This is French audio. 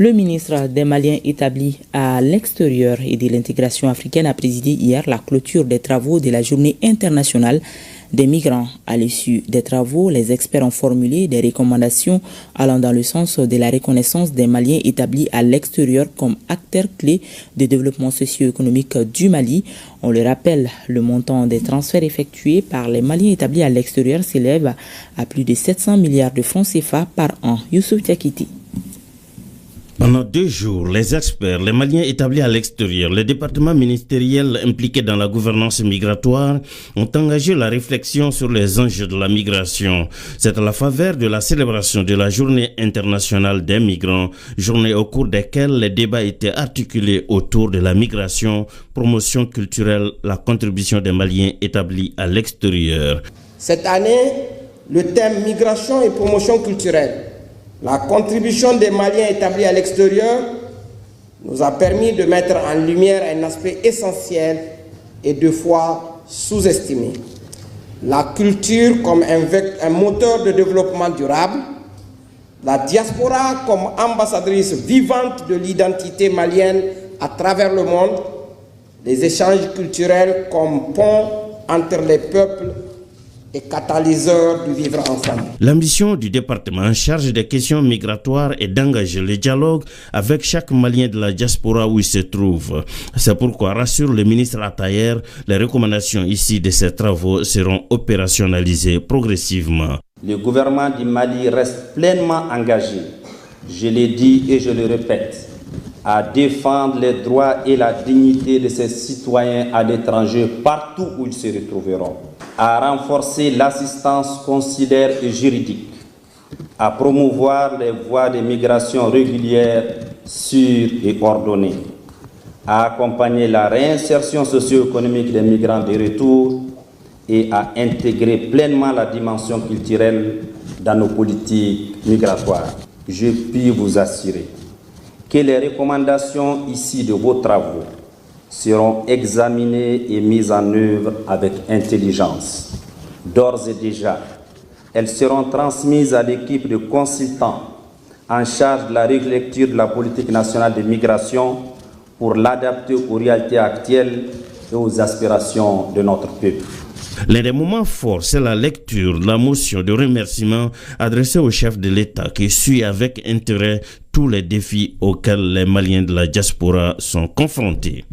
Le ministre des Maliens établi à l'extérieur et de l'intégration africaine a présidé hier la clôture des travaux de la Journée internationale des migrants. À l'issue des travaux, les experts ont formulé des recommandations allant dans le sens de la reconnaissance des Maliens établis à l'extérieur comme acteurs clés de développement socio-économique du Mali. On le rappelle, le montant des transferts effectués par les Maliens établis à l'extérieur s'élève à plus de 700 milliards de francs CFA par an. Youssouf Diakité. Pendant 2 jours, les experts, les Maliens établis à l'extérieur, les départements ministériels impliqués dans la gouvernance migratoire ont engagé la réflexion sur les enjeux de la migration. C'est à la faveur de la célébration de la Journée internationale des migrants, journée au cours desquelles les débats étaient articulés autour de la migration, promotion culturelle, la contribution des Maliens établis à l'extérieur. Cette année, le thème migration et promotion culturelle. La contribution des Maliens établis à l'extérieur nous a permis de mettre en lumière un aspect essentiel et 2 fois sous-estimé. La culture comme un moteur de développement durable, la diaspora comme ambassadrice vivante de l'identité malienne à travers le monde, les échanges culturels comme pont entre les peuples et catalyseur du vivre ensemble. L'ambition du département en charge des questions migratoires est d'engager le dialogue avec chaque Malien de la diaspora où il se trouve. C'est pourquoi, rassure le ministre Attaher, les recommandations ici de ces travaux seront opérationnalisées progressivement. Le gouvernement du Mali reste pleinement engagé, je l'ai dit et je le répète, à défendre les droits et la dignité de ses citoyens à l'étranger partout où ils se retrouveront, à renforcer l'assistance consulaire et juridique, à promouvoir les voies de migration régulières, sûres et ordonnées, à accompagner la réinsertion socio-économique des migrants de retour et à intégrer pleinement la dimension culturelle dans nos politiques migratoires. Je puis vous assurer que les recommandations ici de vos travaux seront examinées et mises en œuvre avec intelligence. D'ores et déjà, elles seront transmises à l'équipe de consultants en charge de la relecture de la politique nationale de migration pour l'adapter aux réalités actuelles et aux aspirations de notre peuple. L'un des moments forts, c'est la lecture de la motion de remerciement adressée au chef de l'État qui suit avec intérêt tous les défis auxquels les Maliens de la diaspora sont confrontés.